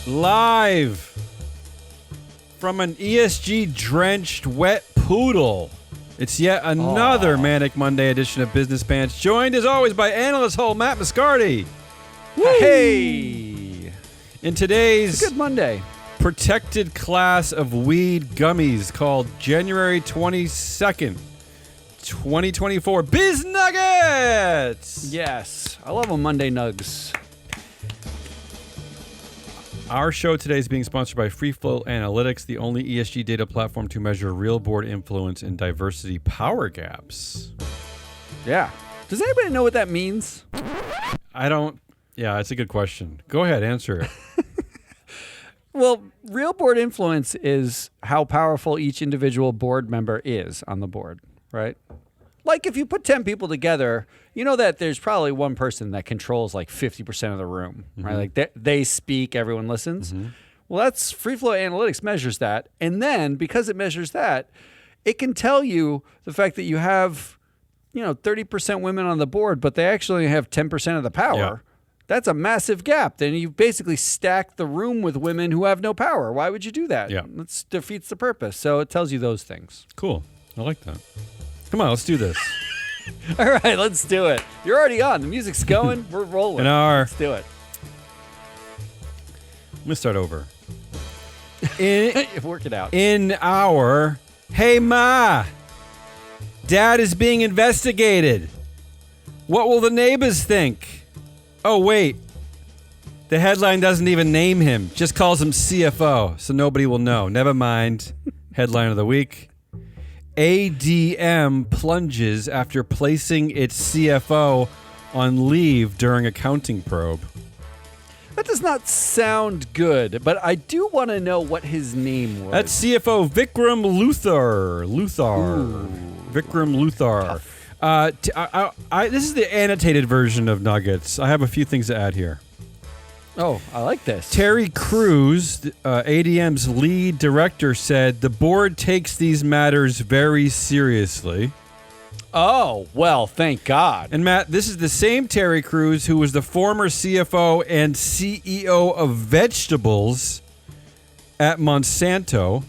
Live from an ESG-drenched wet poodle. It's yet another Manic Monday edition of Business Pants, joined as always by analyst hole Matt Moscardi. Woo! Hey! In today's It's a good Monday. protected class of weed gummies called January 22nd, 2024, BIZ Nuggets! Yes. I love them Monday nugs. Our show today is being sponsored by FreeFlow Analytics, the only ESG data platform to measure real board influence and diversity power gaps. Yeah. Does anybody know what that means? I don't. Yeah, it's a good question. Go ahead, answer it. Well, real board influence is how powerful each individual board member is on the board, right? Like if you put 10 people together, you know that there's probably one person that controls like 50% of the room, right? Like they speak, everyone listens. Well, that's FreeFlow Analytics measures that. And then because it measures that, it can tell you the fact that you have, 30% women on the board, but they actually have 10% of the power. Yeah. That's a massive gap. Then you've basically stacked the room with women who have no power. Why would you do that? Yeah. That defeats the purpose. So it tells you those things. Cool. I like that. Come on, let's do this. All right, let's do it. You're already on. The music's going. We're rolling. Let's do it. I'm going to start over. Work it out. In our, hey ma, dad is being investigated. What will the neighbors think? Oh, wait. The headline doesn't even name him, just calls him CFO, so nobody will know. Never mind. Headline of the week. ADM plunges after placing its CFO on leave during accounting probe. That does not sound good, but I do want to know what his name was. That's CFO Vikram Luthar. Vikram Luthar. This is the annotated version of Nuggets. I have a few things to add here. Oh, I like this. Terry Crews, ADM's lead director, said the board takes these matters very seriously. Oh, well, thank God. And Matt, this is the same Terry Crews who was the former CFO and CEO of vegetables at Monsanto,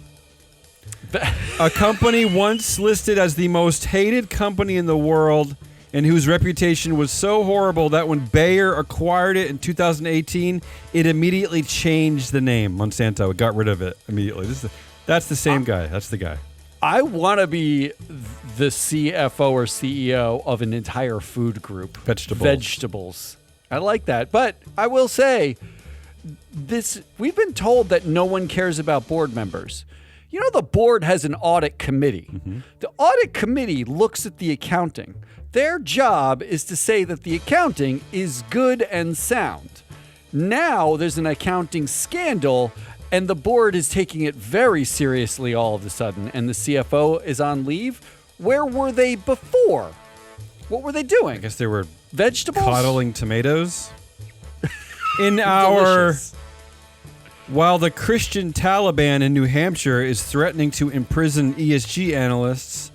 a company once listed as the most hated company in the world and whose reputation was so horrible that when Bayer acquired it in 2018, it immediately changed the name, Monsanto. It got rid of it immediately. That's the same guy. That's the guy. I want to be the CFO or CEO of an entire food group. Vegetables. I like that. But I will say, we've been told that no one cares about board members. The board has an audit committee. The audit committee looks at the accounting. Their job is to say that the accounting is good and sound. Now there's an accounting scandal, and the board is taking it very seriously all of a sudden, and the CFO is on leave. Where were they before? What were they doing? I guess they were vegetables? Coddling tomatoes. While the Christian Taliban in New Hampshire is threatening to imprison ESG analysts,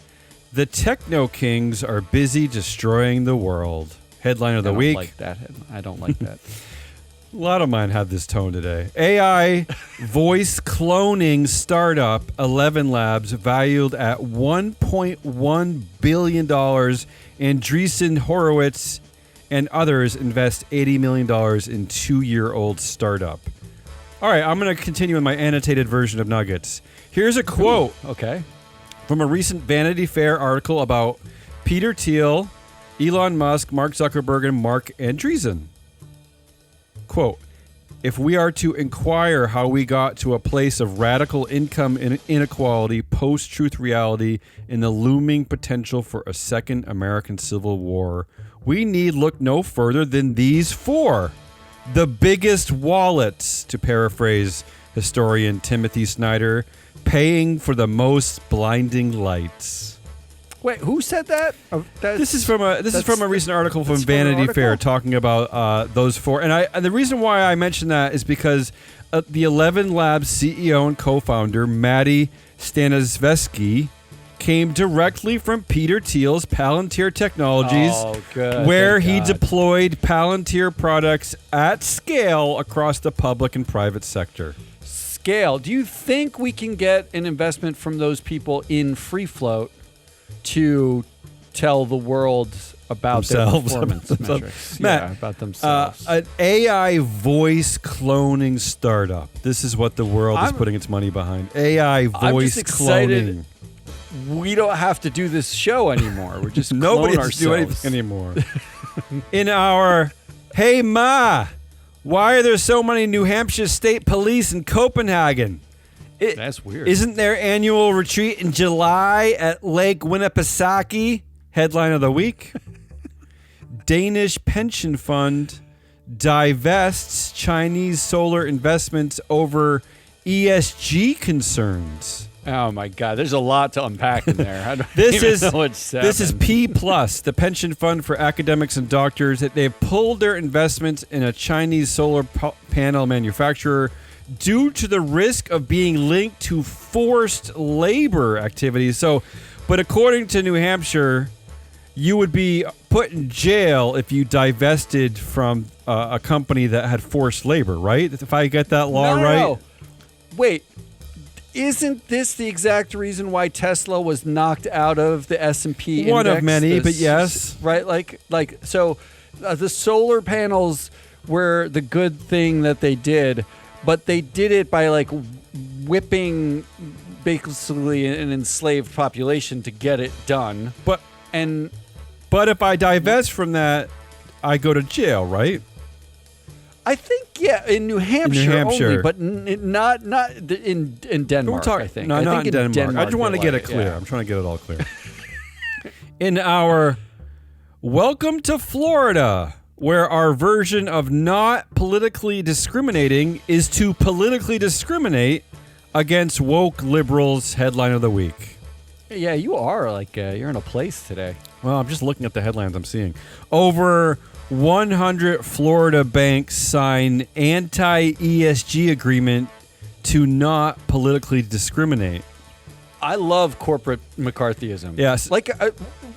the Techno Kings are busy destroying the world. Headline of the week. I don't like that. A lot of mine have this tone today. AI voice cloning startup 11 Labs valued at $1.1 billion. Andreessen Horowitz and others invest $80 million in 2-year-old startup. All right, I'm going to continue in my annotated version of Nuggets. Here's a quote. Okay. From a recent Vanity Fair article about Peter Thiel, Elon Musk, Mark Zuckerberg, and Mark Andreessen. Quote, if we are to inquire how we got to a place of radical income inequality, post-truth reality, and the looming potential for a second American Civil War, we need look no further than these four. The biggest wallets, to paraphrase historian Timothy Snyder, paying for the most blinding lights. Wait, who said that? This is from a recent article from Vanity Fair talking about those four. And the reason why I mention that is because the 11 Labs CEO and co-founder Maddie Stanisvesky came directly from Peter Thiel's Palantir Technologies, where he deployed Palantir products at scale across the public and private sector. Scale. Do you think we can get an investment from those people in free float to tell the world about themselves. Their performance metrics? Matt, about themselves. An AI voice cloning startup. This is what the world is putting its money behind. AI voice cloning. We don't have to do this show anymore. We're just nobody has to do anything anymore. In our Hey Ma, why are there so many New Hampshire State Police in Copenhagen? That's weird. Isn't their annual retreat in July at Lake Winnipesaukee? Headline of the week. Danish pension fund divests Chinese solar investments over ESG concerns. Oh my God! There's a lot to unpack in there. This is P Plus, the pension fund for academics and doctors. That they've pulled their investments in a Chinese solar panel manufacturer due to the risk of being linked to forced labor activities. So, but according to New Hampshire, you would be put in jail if you divested from a company that had forced labor, right? If I get that law right. No. Wait. Isn't this the exact reason why Tesla was knocked out of the S&P index? One of many, but yes. Right? So the solar panels were the good thing that they did, but they did it by like whipping basically an enslaved population to get it done. But if I divest from that, I go to jail, right? I think, yeah, in New Hampshire only, but not in Denmark, I think. No, I not think in Denmark. I just want to get it clear. Yeah. I'm trying to get it all clear. In our Welcome to Florida, where our version of not politically discriminating is to politically discriminate against woke liberals, headline of the week. Yeah, you are you're in a place today. Well, I'm just looking at the headlines I'm seeing. Over 100 Florida banks sign anti-ESG agreement to not politically discriminate. I love corporate McCarthyism. Yes.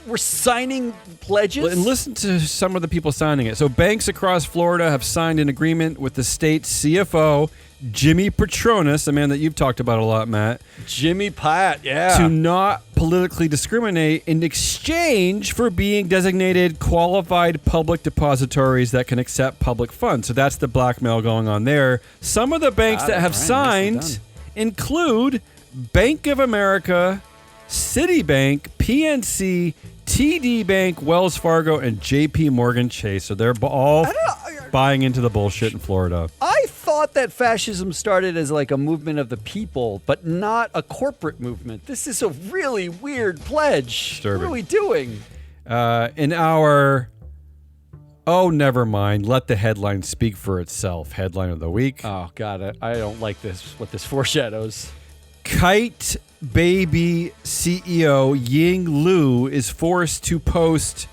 We're signing pledges? And listen to some of the people signing it. So banks across Florida have signed an agreement with the state's CFO, Jimmy Petronas, a man that you've talked about a lot, Matt. Jimmy Pat, yeah. To not politically discriminate in exchange for being designated qualified public depositories that can accept public funds. So that's the blackmail going on there. Some of the banks that have signed include Bank of America, Citibank, PNC, TD Bank, Wells Fargo, and JP Morgan Chase. So they're all buying into the bullshit in Florida. I thought that fascism started as like a movement of the people, but not a corporate movement. This is a really weird pledge. Disturbing. What are we doing? In our... Oh, never mind. Let the headline speak for itself. Headline of the week. Oh, got it. I don't like this, what this foreshadows. Kite Baby CEO Ying Lu is forced to post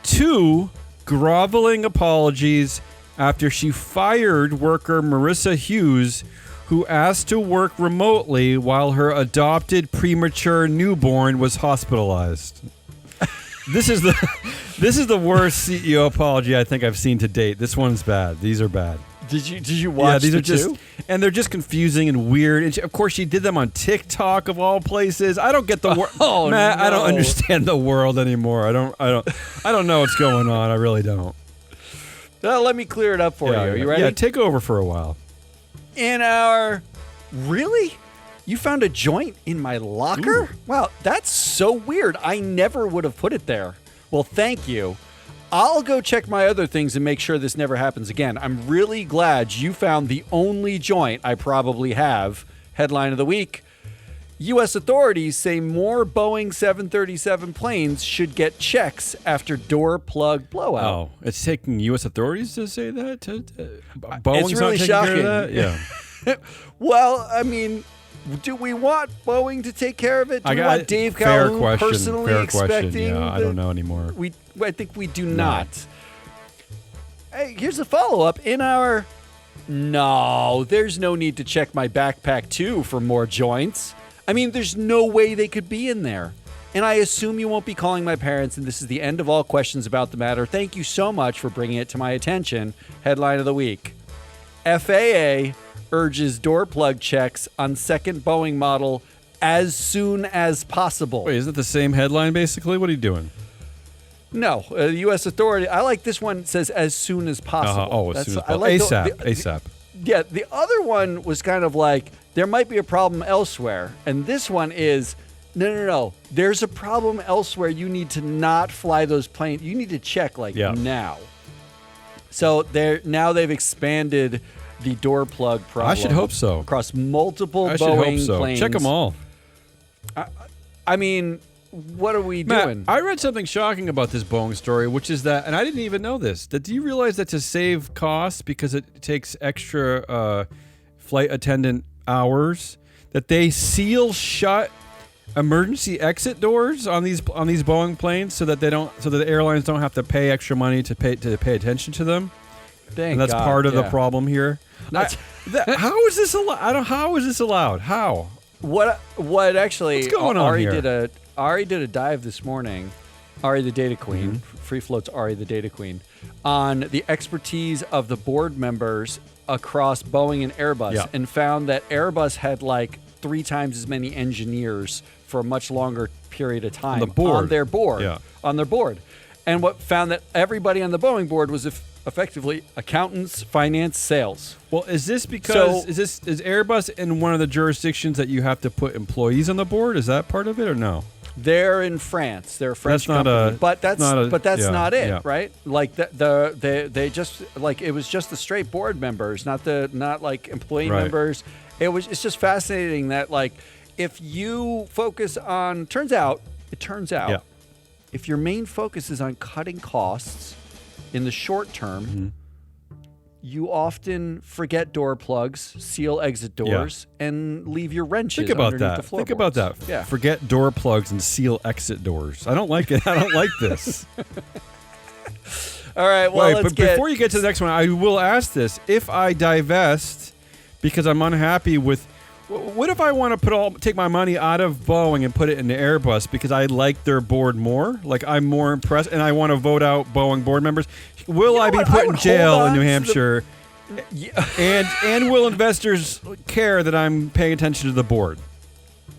2 groveling apologies after she fired worker Marissa Hughes, who asked to work remotely while her adopted premature newborn was hospitalized. This is the worst CEO apology I think I've seen to date. This one's bad. These are bad. Did you watch these are just, and they're just confusing and weird. And of course, she did them on TikTok of all places. I don't get the world, Matt. No. I don't understand the world anymore. I don't know what's going on. I really don't. Well, let me clear it up for you. Are you ready? Yeah, take over for a while. Really? You found a joint in my locker? Ooh. Wow, that's so weird. I never would have put it there. Well, thank you. I'll go check my other things and make sure this never happens again. I'm really glad you found the only joint I probably have. Headline of the week. U.S. authorities say more Boeing 737 planes should get checks after door plug blowout. Oh, it's taking U.S. authorities to say that? Boeing's it's really not shocking. Care of that? Yeah. Well, I mean... Do we want Boeing to take care of it? Do we want Dave Calhoun personally expecting? Yeah, I don't know anymore. I think we do not. Hey, here's a follow-up. No, there's no need to check my backpack, too, for more joints. I mean, there's no way they could be in there. And I assume you won't be calling my parents, and this is the end of all questions about the matter. Thank you so much for bringing it to my attention. Headline of the week. FAA urges door plug checks on second Boeing model as soon as possible. Wait, isn't it the same headline, basically? What are you doing? No, the U.S. authority. I like this one. It says as soon as possible. As soon as possible. ASAP. ASAP. Yeah, the other one was kind of like, there might be a problem elsewhere. And this one is, no. There's a problem elsewhere. You need to not fly those planes. You need to check now. So they've expanded the door plug problem. I should hope so. Across multiple Boeing should hope so. planes. Check them all. I mean, what are we doing? I read something shocking about this Boeing story, which is that, and I didn't even know this, that do you realize that to save costs, because it takes extra flight attendant hours, that they seal shut emergency exit doors on these Boeing planes so that the airlines don't have to pay extra money to pay attention to them? And that's part of the problem here. How is this allowed? How is this allowed? How? What actually? What's going on here? Ari did a dive this morning. Ari the Data Queen, Free Float's Ari the Data Queen, on the expertise of the board members across Boeing and Airbus, and found that Airbus had 3 times as many engineers for a much longer period of time on their board. And what found that everybody on the Boeing board was effectively accountants, finance, sales. Well, is this because is Airbus in one of the jurisdictions that you have to put employees on the board? Is that part of it or no? They're in France. They're a French company. But that's not it, right? They just it was just the straight board members, not employee members. It's just fascinating that if you focus on turns out if your main focus is on cutting costs in the short term, you often forget door plugs, seal exit doors, and leave your wrenches underneath the floorboards. Think about that. Yeah. Forget door plugs and seal exit doors. I don't like it. I don't like this. All right, well, before you get to the next one, I will ask this. If I divest because I'm unhappy with... What if I want to take my money out of Boeing and put it into Airbus because I like their board more? I'm more impressed, and I want to vote out Boeing board members. Will I be put in jail in New Hampshire? And will investors care that I'm paying attention to the board?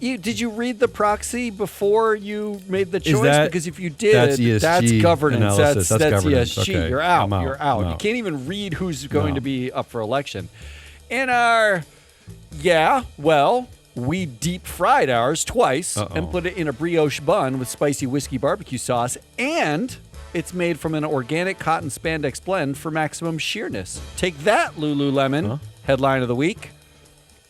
Did you read the proxy before you made the choice? Because if you did, that's governance. That's governance. ESG. Okay. You're out. I'm You're out. You can't even read who's going to be up for election. In our... we deep fried ours twice and put it in a brioche bun with spicy whiskey barbecue sauce, and it's made from an organic cotton spandex blend for maximum sheerness. Take that, Lululemon. Headline of the week.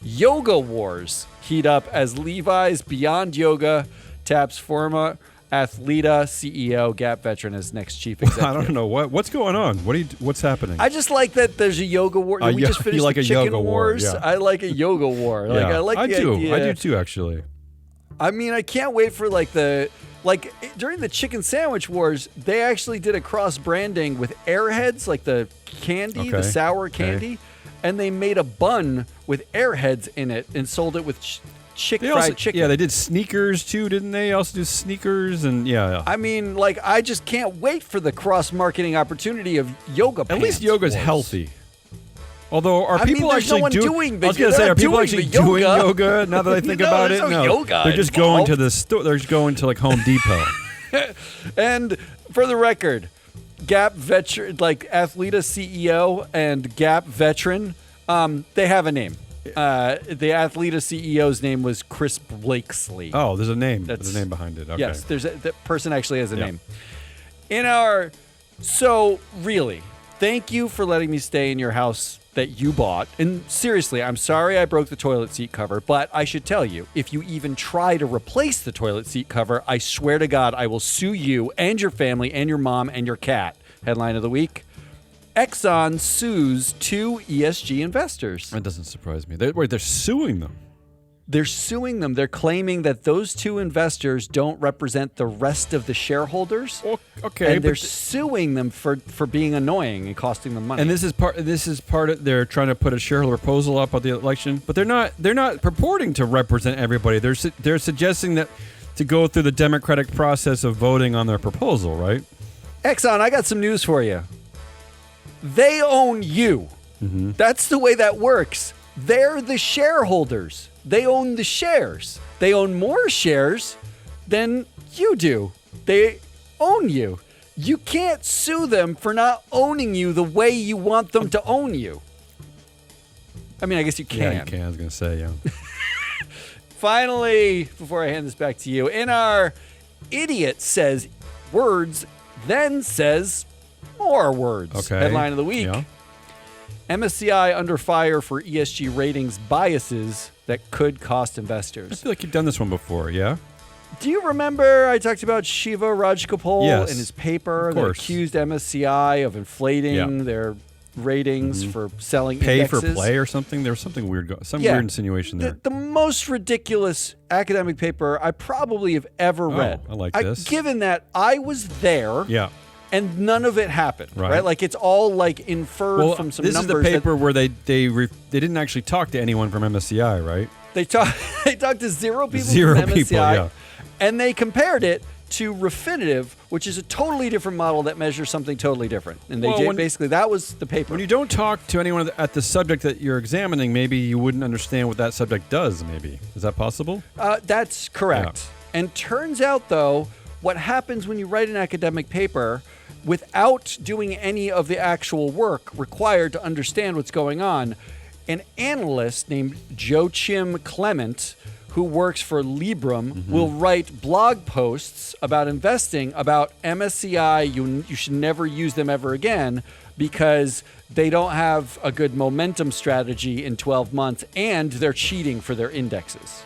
Yoga wars heat up as Levi's Beyond Yoga taps former Athleta CEO Gap veteran as next chief executive. I don't know what's going on. What's happening? I just like that there's a yoga war. We just finished the chicken wars. Yeah. I like a yoga war. I like the idea. I do too, actually. I mean, I can't wait for during the chicken sandwich wars, they actually did a cross branding with Airheads, the candy, the sour candy, and they made a bun with Airheads in it and sold it with fried chicken. Yeah, they did sneakers too, didn't they? Also do sneakers and I mean, I just can't wait for the cross-marketing opportunity of yoga pants. At least yoga's healthy. Although, are people actually doing? I was going to say, are people actually doing yoga? Now that I think about it, no. Yoga they're just going to the store. They're just going to Home Depot. And for the record, Gap veteran, Athleta CEO and Gap veteran, they have a name. The Athleta CEO's name was Chris Blakesley. Oh, there's a name. There's a name behind it. Okay. Yes, the person actually has a name. So really, thank you for letting me stay in your house that you bought. And seriously, I'm sorry I broke the toilet seat cover, but I should tell you, if you even try to replace the toilet seat cover, I swear to God, I will sue you and your family and your mom and your cat. Headline of the week. Exxon sues 2 ESG investors. That doesn't surprise me. They're suing them. They're suing them. They're claiming that those 2 investors don't represent the rest of the shareholders. Well, okay, and they're suing them for being annoying and costing them money. And this is part of they're trying to put a shareholder proposal up on the election, but they're not purporting to represent everybody. They're suggesting that to go through the democratic process of voting on their proposal, right? Exxon, I got some news for you. They own you. Mm-hmm. That's the way that works. They're the shareholders. They own the shares. They own more shares than you do. They own you. You can't sue them for not owning you the way you want them to own you. I mean, I guess you can. Yeah, you can. I was going to say, yeah. Finally, before I hand this back to you, in our idiot says words, then says more words. Okay. Headline of the week. Yeah. MSCI under fire for ESG ratings biases that could cost investors. I feel like you've done this one before, yeah? Do you remember I talked about Shiva Rajgopal in his paper that accused MSCI of inflating their ratings for selling indexes? Pay for play or something? There was something weird, weird insinuation there. The most ridiculous academic paper I probably have ever read. I like this. Given that I was there. Yeah. And none of it happened, right? Like it's all like inferred from some numbers. This is the paper where they didn't actually talk to anyone from MSCI, right? They talked to zero people from MSCI, and they compared it to Refinitiv, which is a totally different model that measures something totally different. And basically that was the paper. When you don't talk to anyone at the subject that you're examining, maybe you wouldn't understand what that subject does. Maybe is that possible? That's correct. Yeah. And turns out though, what happens when you write an academic paper without doing any of the actual work required to understand what's going on, an analyst named Joachim Clement, who works for Librum, will write blog posts about investing, about MSCI. You should never use them ever again because they don't have a good momentum strategy in 12 months and they're cheating for their indexes.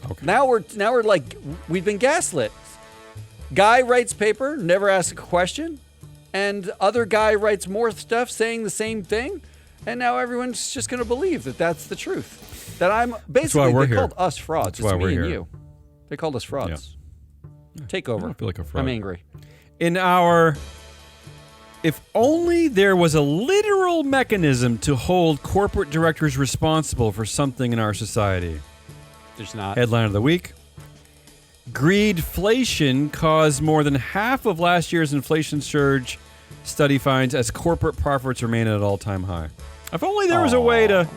Okay. Now we're like, we've been gaslit. Guy writes paper, never asks a question, and other guy writes more stuff saying the same thing, and now everyone's just going to believe that that's the truth. That I'm basically they called us frauds. It's me and you. They called us frauds. Yeah. Take over. I feel like a fraud. I'm angry. If only there was a literal mechanism to hold corporate directors responsible for something in our society. There's not. Headline of the week. Greedflation caused more than half of last year's inflation surge, study finds, as corporate profits remain at an all-time high. If only there was a way to...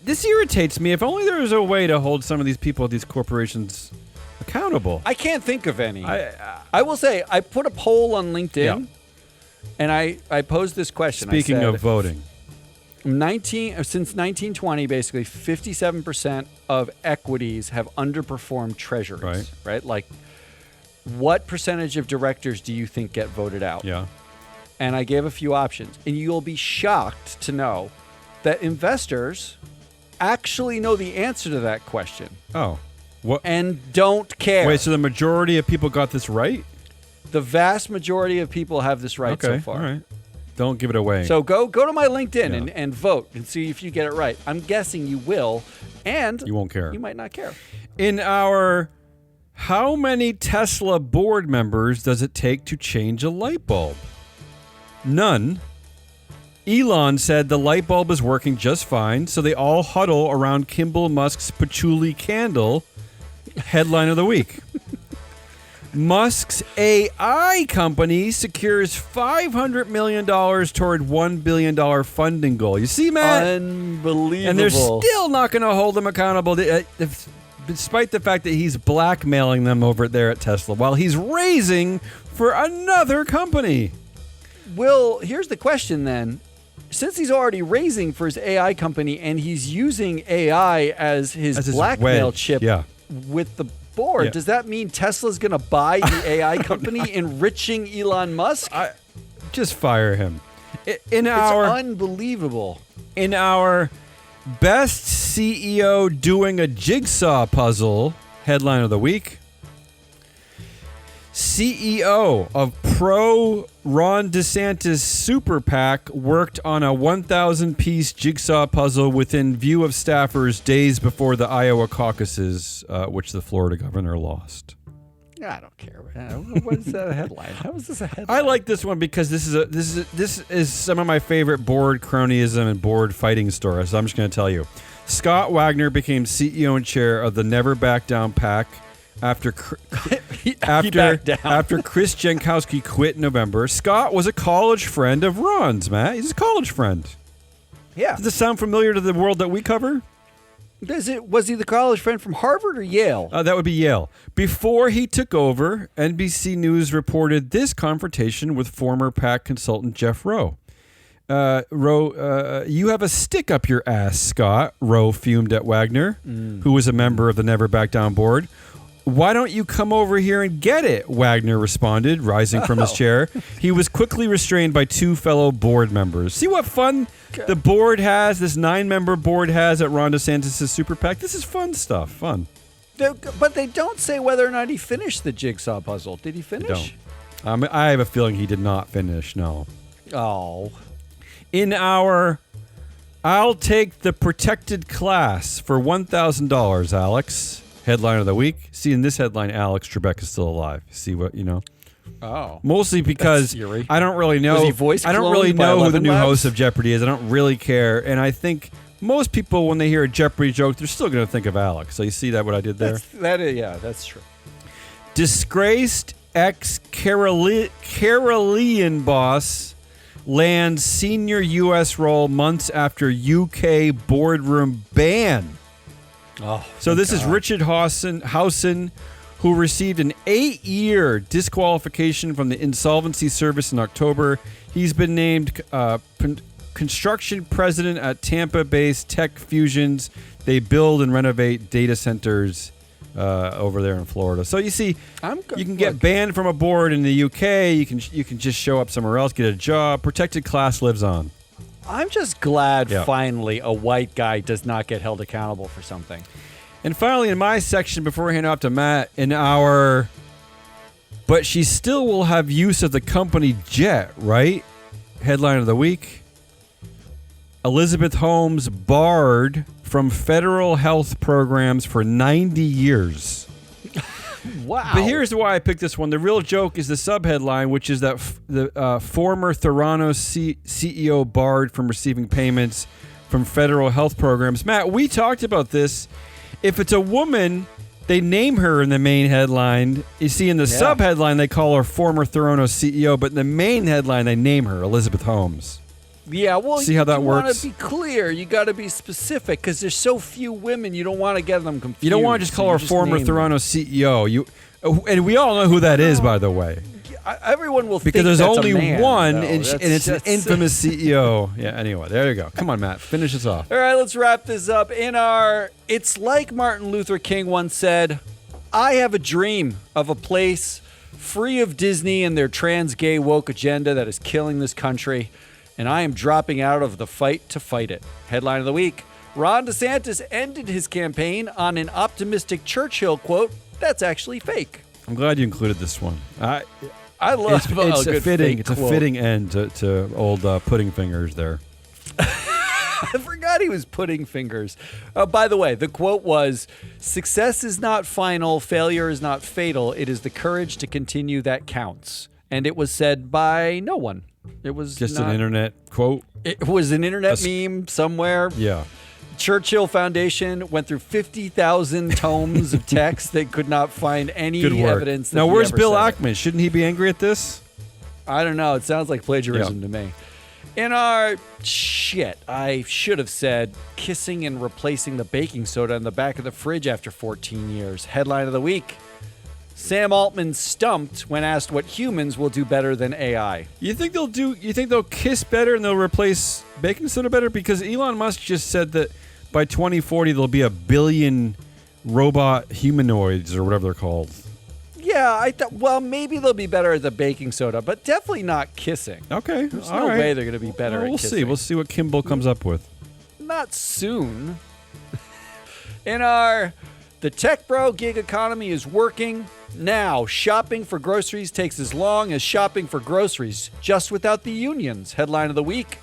this irritates me. If only there was a way to hold some of these people at these corporations accountable. I can't think of any. I will say, I put a poll on LinkedIn, and I posed this question. Speaking of voting. Since 1920, basically 57% of equities have underperformed treasuries. Right? Like, what percentage of directors do you think get voted out? Yeah. And I gave a few options. And you'll be shocked to know that investors actually know the answer to that question. Oh. What? And don't care. Wait, so the majority of people got this right? The vast majority of people have this right so far. All right. Don't give it away. So go to my LinkedIn and vote and see if you get it right. I'm guessing you will, and you won't care. You might not care. In our how many Tesla board members does it take to change a light bulb? None. Elon said the light bulb is working just fine, so they all huddle around Kimball Musk's patchouli candle. Headline of the week. Musk's AI company secures $500 million toward $1 billion funding goal. You see, Matt? Unbelievable. And they're still not going to hold him accountable, despite the fact that he's blackmailing them over there at Tesla while he's raising for another company. Well, here's the question then. Since he's already raising for his AI company and he's using AI as his blackmail chip with the board, does that mean Tesla's going to buy the AI company, enriching Elon Musk? Just fire him. It's unbelievable. In our best CEO doing a jigsaw puzzle, headline of the week. CEO of pro Ron DeSantis super PAC worked on a 1,000-piece jigsaw puzzle within view of staffers days before the Iowa caucuses, which the Florida governor lost. I don't care. What is that a headline? How is this a headline? I like this one because this is some of my favorite board cronyism and board fighting stories. So I'm just going to tell you. Scott Wagner became CEO and chair of the Never Back Down PAC after after Chris Jankowski quit in November. Scott was a college friend of Ron's, Matt. He's a college friend. Yeah. Does this sound familiar to the world that we cover? Was he the college friend from Harvard or Yale? That would be Yale. Before he took over, NBC News reported this confrontation with former PAC consultant Jeff Rowe. You have a stick up your ass, Scott, Rowe fumed at Wagner, who was a member of the Never Back Down board. Why don't you come over here and get it? Wagner responded, rising from his chair. He was quickly restrained by two fellow board members. See what fun the board has, this 9-member board has at Ron DeSantis' Super PAC? This is fun stuff. Fun. But they don't say whether or not he finished the jigsaw puzzle. Did he finish? I have a feeling he did not finish, no. Oh. In our I'll take the protected class for $1,000, Alex. Headline of the week. See, in this headline, Alex Trebek is still alive. See what, Oh. Mostly because I don't really know. Was he voice I don't cloned really by know who the 11 new Labs? host of Jeopardy is. I don't really care. And I think most people, when they hear a Jeopardy joke, they're still going to think of Alex. So you see what I did there? That's true. Disgraced ex-Carolean boss lands senior U.S. role months after UK boardroom ban. Oh, so this is Richard Housen, who received an 8-year disqualification from the Insolvency Service in October. He's been named construction president at Tampa-based Tech Fusions. They build and renovate data centers over there in Florida. So you see, you can get banned from a board in the UK. You can just show up somewhere else, get a job. Protected class lives on. I'm just glad finally a white guy does not get held accountable for something. And finally, in my section, before we hand off to Matt, but she still will have use of the company jet, right? Headline of the week. Elizabeth Holmes barred from federal health programs for 90 years. Wow. But here's why I picked this one. The real joke is the subheadline, which is that the former Theranos CEO barred from receiving payments from federal health programs. Matt, we talked about this. If it's a woman, they name her in the main headline. You see, in the subheadline, they call her former Theranos CEO, but in the main headline, they name her Elizabeth Holmes. Yeah, well, see how that works? You want to be clear. You got to be specific because there's so few women. You don't want to get them confused. You don't want to just call her former Theranos CEO. And we all know who that is, by the way. Everyone will because think there's that's only a man, one, though. and it's an infamous CEO. Yeah. Anyway, there you go. Come on, Matt. Finish us off. All right, let's wrap this up. It's like Martin Luther King once said, "I have a dream of a place free of Disney and their trans gay woke agenda that is killing this country. And I am dropping out of the fight to fight it." Headline of the week. Ron DeSantis ended his campaign on an optimistic Churchill quote that's actually fake. I'm glad you included this one. I love it's a fitting quote. end to old pudding fingers there. I forgot he was pudding fingers. By the way, the quote was, "Success is not final, failure is not fatal. It is the courage to continue that counts." And it was said by no one. It was just an internet quote. It was an internet meme somewhere. Yeah. Churchill Foundation went through 50,000 tomes of text. They could not find any evidence. That now, he where's ever Bill said Ackman? Shouldn't he be angry at this? I don't know. It sounds like plagiarism to me. In our I should have said kissing and replacing the baking soda in the back of the fridge after 14 years. Headline of the week. Sam Altman stumped when asked what humans will do better than AI. You think they'll kiss better and they'll replace baking soda better? Because Elon Musk just said that by 2040 there'll be 1 billion robot humanoids or whatever they're called. Yeah, I thought. Well, maybe they'll be better at the baking soda, but definitely not kissing. Okay, there's no way they're going to be better at kissing. We'll see what Kimball comes up with. Not soon. The tech bro gig economy is working. Now, shopping for groceries takes as long as shopping for groceries, just without the unions. Headline of the week.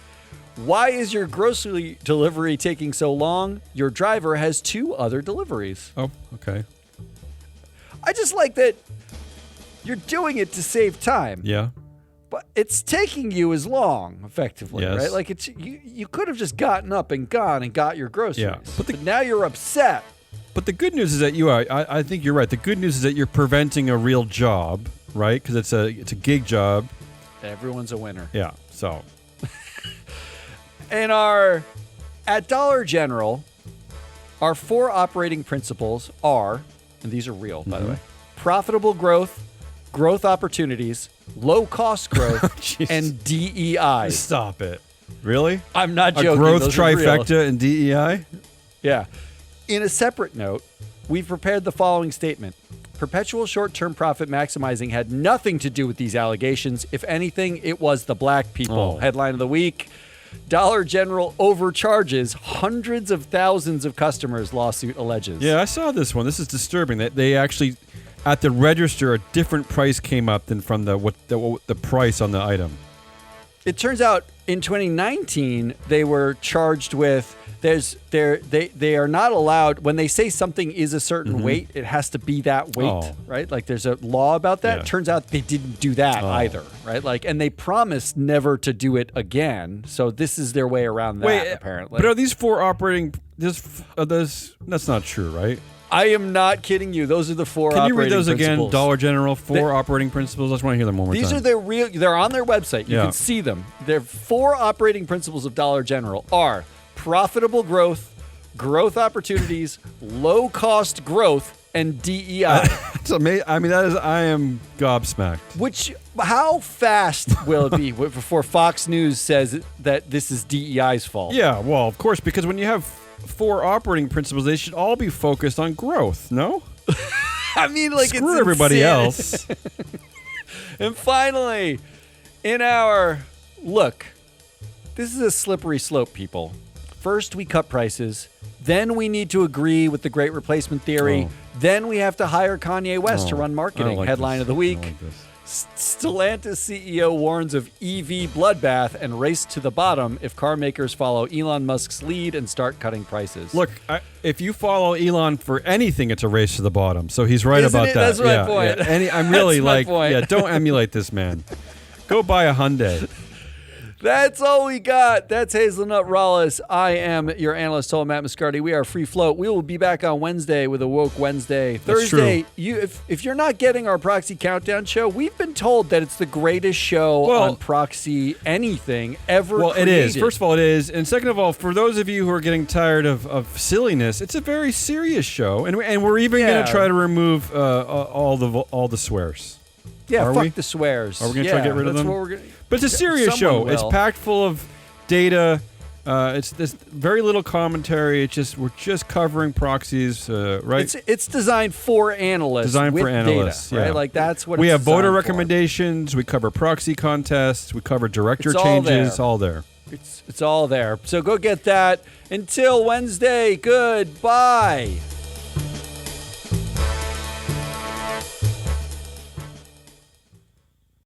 Why is your grocery delivery taking so long? Your driver has 2 other deliveries. Oh, okay. I just like that you're doing it to save time. Yeah. But it's taking you as long, effectively, Yes. right? Like you could have just gotten up and gone and got your groceries. Yeah. But now you're upset. But the good news is that I think you're right. The good news is that you're preventing a real job, right? Because it's a gig job. Everyone's a winner. Yeah. So. At Dollar General, our 4 operating principles are, and these are real, by the way, profitable growth, growth opportunities, low-cost growth, and DEI. Stop it. Really? I'm not joking. A growth Those are real. trifecta and DEI? Yeah. In a separate note, we've prepared the following statement. Perpetual short-term profit maximizing had nothing to do with these allegations. If anything, it was the black people. Headline of the week. Dollar General overcharges hundreds of thousands of customers, lawsuit alleges. Yeah, I saw this one. This is disturbing. They actually, at the register, a different price came up than from the price on the item. It turns out in 2019 they were charged with they are not allowed when they say something is a certain weight, it has to be that weight, right? Like there's a law about that. Yeah. It turns out they didn't do that either, right? Like, and they promised never to do it again. So this is their way around that, apparently. But are these 4 operating? That's not true, right? I am not kidding you. Those are the 4 operating principles. Can you read those again? Dollar General, 4 operating principles. I just want to hear them one more time. These are their real. They're on their website. You can see them. Their 4 operating principles of Dollar General are profitable growth, growth opportunities, low cost growth, and DEI. It's amazing. I mean, I am gobsmacked. How fast will it be before Fox News says that this is DEI's fault? Yeah, well, of course, because when you have 4 operating principles, they should all be focused on growth, no? I mean, like, screw it's everybody insane. else. And finally, in our look, this is a slippery slope, people. First, we cut prices. Then we need to agree with the Great Replacement Theory. Then we have to hire Kanye West to run marketing. Headline of the week. Stellantis CEO warns of EV bloodbath and race to the bottom if car makers follow Elon Musk's lead and start cutting prices. Look, if you follow Elon for anything, it's a race to the bottom. So he's right Isn't about it? that. That's my point. Yeah. I'm really That's my point. don't emulate this man. Go buy a Hyundai. That's all we got. That's Hazelnut Rawlis. I am your analyst, Matt Mascardi. We are Free Float. We will be back on Wednesday with a Woke Wednesday. Thursday, if you're not getting our Proxy Countdown show, we've been told that it's the greatest show on Proxy anything ever created. It is. First of all, it is. And second of all, for those of you who are getting tired of silliness, it's a very serious show. And we're even going to try to remove all the swears. Yeah, fuck the swears. Are we going to try to get rid of them? What we're gonna, but it's a serious show. Will. It's packed full of data. There's very little commentary. We're just covering proxies, right? It's designed for analysts. Data, right? Like that's what we it's have voter for. Recommendations. We cover proxy contests. We cover director changes. All there. It's all there. So go get that. Until Wednesday. Goodbye.